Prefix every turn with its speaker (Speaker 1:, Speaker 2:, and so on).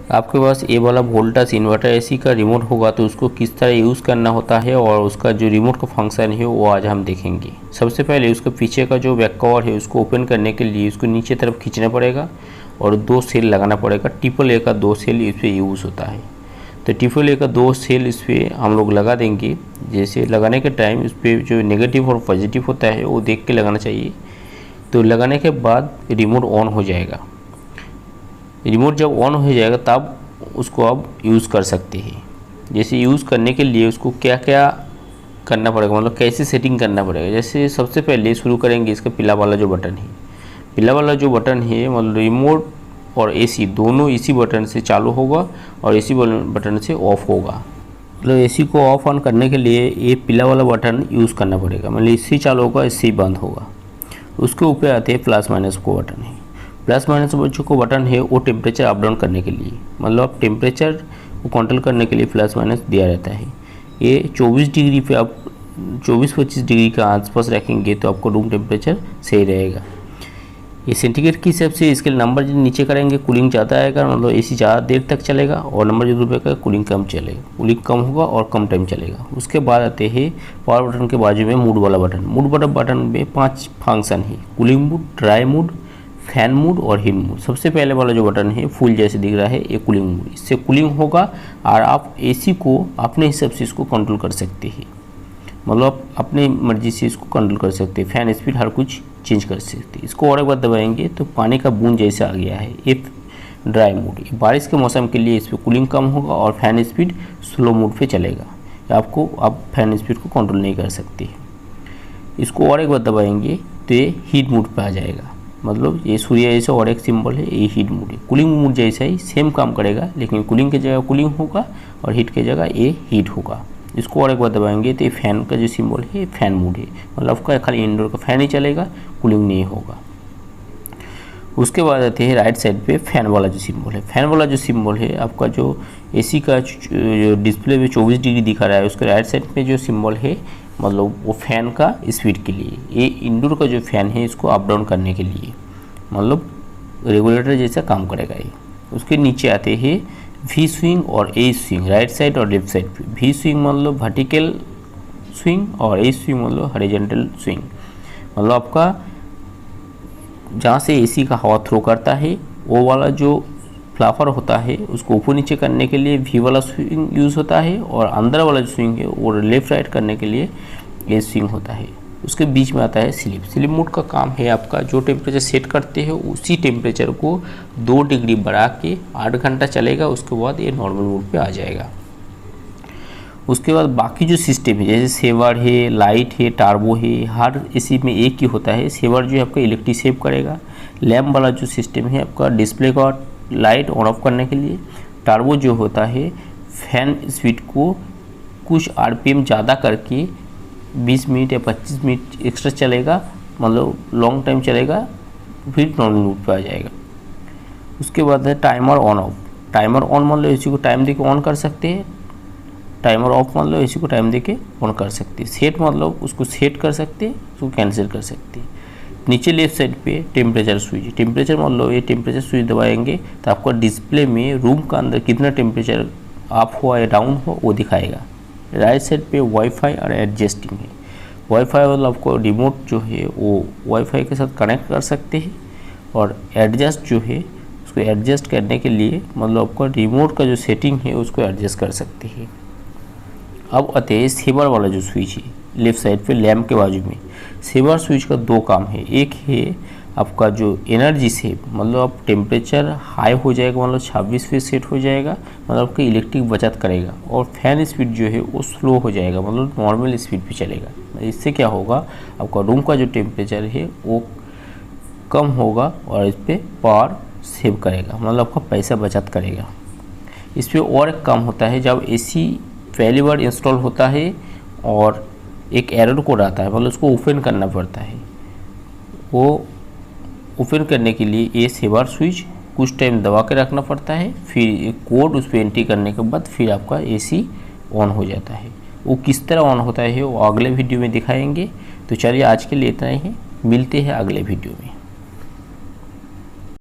Speaker 1: आपके पास ये वाला वोल्टास इन्वर्टर एसी का रिमोट होगा तो उसको किस तरह यूज़ करना होता है और उसका जो रिमोट का फंक्शन है वो आज हम देखेंगे। सबसे पहले उसके पीछे का जो बैक कवर है उसको ओपन करने के लिए उसको नीचे तरफ खींचना पड़ेगा और 2 सेल लगाना पड़ेगा। ट्रिपल ए का 2 सेल इस पर यूज़ होता है। तो ट्रिपल ए का 2 सेल इस पर हम लोग लगा देंगे। जैसे लगाने के टाइम इस पर जो नेगेटिव और पॉजिटिव होता है वो देख के लगाना चाहिए। तो लगाने के बाद रिमोट ऑन हो जाएगा। रिमोट जब ऑन हो जाएगा तब उसको आप यूज़ कर सकते हैं। जैसे यूज़ करने के लिए उसको क्या क्या करना पड़ेगा, मतलब कैसे सेटिंग करना पड़ेगा। जैसे सबसे पहले शुरू करेंगे इसका पीला वाला जो बटन है। पीला वाला जो बटन है मतलब रिमोट और एसी दोनों इसी बटन से चालू होगा और इसी बटन से ऑफ होगा। मतलब एसी को ऑफ ऑन करने के लिए ये पीला वाला बटन यूज़ करना पड़ेगा। मतलब इससे चालू होगा, इससे बंद होगा। उसके ऊपर आते हैं प्लस माइनस को बटन है। प्लस माइनस को बटन है वो टेम्परेचर अप डाउन करने के लिए, मतलब आप टेम्परेचर को कंट्रोल करने के लिए प्लस माइनस दिया रहता है। ये 24 डिग्री पे आप 24-25 डिग्री का आसपास रखेंगे तो आपको रूम टेम्परेचर सही रहेगा। ये सेंटीग्रेड के हिसाब से इसके नंबर जो नीचे करेंगे कूलिंग ज़्यादा आएगा, मतलब एसी ज़्यादा देर तक चलेगा, और नंबर जो रुपये कूलिंग कम चलेगा, कूलिंग कम होगा और कम टाइम चलेगा। उसके बाद आते हैं पावर बटन के बाजू में मूड वाला बटन। मूड वाला बटन में 5 फंक्शन है, cooling mood, dry mood, fan mood और हीट मूड। सबसे पहले वाला जो बटन है फुल जैसे दिख रहा है ये कूलिंग मूड। इससे कूलिंग होगा और आप एसी को अपने हिसाब से इसको कंट्रोल कर सकते हैं, मतलब आप अपनी मर्जी से इसको कंट्रोल कर सकते हैं। फैन स्पीड हर कुछ चेंज कर सकते हैं। इसको और एक बार दबाएंगे तो पानी का बूंद जैसे आ गया है। ये ड्राई मूड, बारिश के मौसम के लिए इस पर कूलिंग कम होगा और फैन स्पीड स्लो मूड पे चलेगा। आपको आप फैन स्पीड को कंट्रोल नहीं कर सकते। इसको और एक बार दबाएंगे तो ये हीट मूड पे आ जाएगा। मतलब ये सूर्य जैसा और एक सिंबल है, ये हीट मूड है। कूलिंग मूड जैसा ही सेम काम करेगा, लेकिन कूलिंग की जगह कूलिंग होगा और हीट की जगह ये हीट होगा। इसको और एक बार दबाएंगे तो ये फैन का जो सिंबल है फैन मूड है, मतलब आपका खाली इंडोर का फैन ही चलेगा, कूलिंग नहीं होगा। उसके बाद आते हैं राइट साइड पे फैन वाला जो सिंबल है। फैन वाला जो सिंबल है आपका जो एसी का जो डिस्प्ले में 24 डिग्री दिखा रहा है उसके राइट साइड पे जो सिंबल है मतलब वो फैन का स्पीड के लिए। ये इंडोर का जो फैन है इसको अप डाउन करने के लिए, मतलब रेगुलेटर जैसा काम करेगा ये। उसके नीचे आते हैं वी स्विंग और ए स्विंग, राइट साइड और लेफ्ट साइड पे। वी स्विंग मतलब वर्टिकल स्विंग और ए स्विंग मतलब हॉरिजॉन्टल स्विंग। मतलब आपका जहाँ से एसी का हवा थ्रो करता है वो वाला जो फ्लावर होता है उसको ऊपर नीचे करने के लिए वी वाला स्विंग यूज़ होता है, और अंदर वाला जो स्विंग है वो लेफ़्ट राइट करने के लिए ये स्विंग होता है। उसके बीच में आता है स्लीप। स्लीप मोड का काम है आपका जो टेम्परेचर सेट करते हो उसी टेम्परेचर को 2 डिग्री बढ़ा के 8 घंटा चलेगा। उसके बाद ये नॉर्मल मोड पे आ जाएगा। उसके बाद बाकी जो सिस्टम है जैसे सेवर है, लाइट है, टार्बो है, हर एसी में एक ही होता है। सेवर जो है आपका इलेक्ट्रिक सेव करेगा। लैम्प वाला जो सिस्टम है आपका डिस्प्ले का लाइट ऑन ऑफ करने के लिए। टार्बो जो होता है फैन स्पीड को कुछ आरपीएम ज़्यादा करके 20 मिनट या 25 मिनट एक्स्ट्रा चलेगा, मतलब लॉन्ग टाइम चलेगा, फिर नॉर्मल मोड पे आ जाएगा। उसके बाद है timer on off. Timer on मान लो एसी को टाइम देके ऑन कर सकते हैं, टाइमर ऑफ मान लो एसी को टाइम देके ऑन कर सकते हैं। सेट मतलब उसको सेट कर सकते हैं, उसको कैंसिल कर सकते हैं। नीचे लेफ्ट साइड पे टेम्परेचर स्विच। टेम्परेचर मान लो ये टेम्परेचर स्विच दबाएंगे तो आपका डिस्प्ले में रूम का अंदर कितना टेम्परेचर अप हुआ या डाउन हुआ वो दिखाएगा। राइट साइड पे वाईफाई और एडजस्टिंग है। वाईफाई मतलब आपको रिमोट जो है वो वाईफाई के साथ कनेक्ट कर सकते हैं, और एडजस्ट जो है उसको एडजस्ट करने के लिए मतलब आपका रिमोट का जो सेटिंग है उसको एडजस्ट कर सकते हैं। अब आते हैं सेवर वाला जो स्विच है लेफ्ट साइड पे लैम्प के बाजू में। सेवर स्विच का 2 काम है। एक है आपका जो एनर्जी सेव, मतलब आप टेम्परेचर हाई हो जाएगा मतलब 26 पे सेट हो जाएगा, मतलब आपकी इलेक्ट्रिक बचत करेगा। और फैन स्पीड जो है वो स्लो हो जाएगा, मतलब नॉर्मल स्पीड पे चलेगा। इससे क्या होगा आपका रूम का जो टेम्परेचर है वो कम होगा और इस पर पावर सेव करेगा, मतलब आपका पैसा बचत करेगा। इस पर और एक काम होता है जब एसी पहली बार इंस्टॉल होता है और एक एरर कोड आता है, मतलब उसको ओपन करना पड़ता है। वो ओपन करने के लिए ये सेवर स्विच कुछ टाइम दबा के रखना पड़ता है, फिर एक कोड उस पर एंट्री करने के बाद फिर आपका एसी ऑन हो जाता है। वो किस तरह ऑन होता है वो अगले वीडियो में दिखाएंगे। तो चलिए आज के लिए इतना ही, मिलते हैं अगले वीडियो में।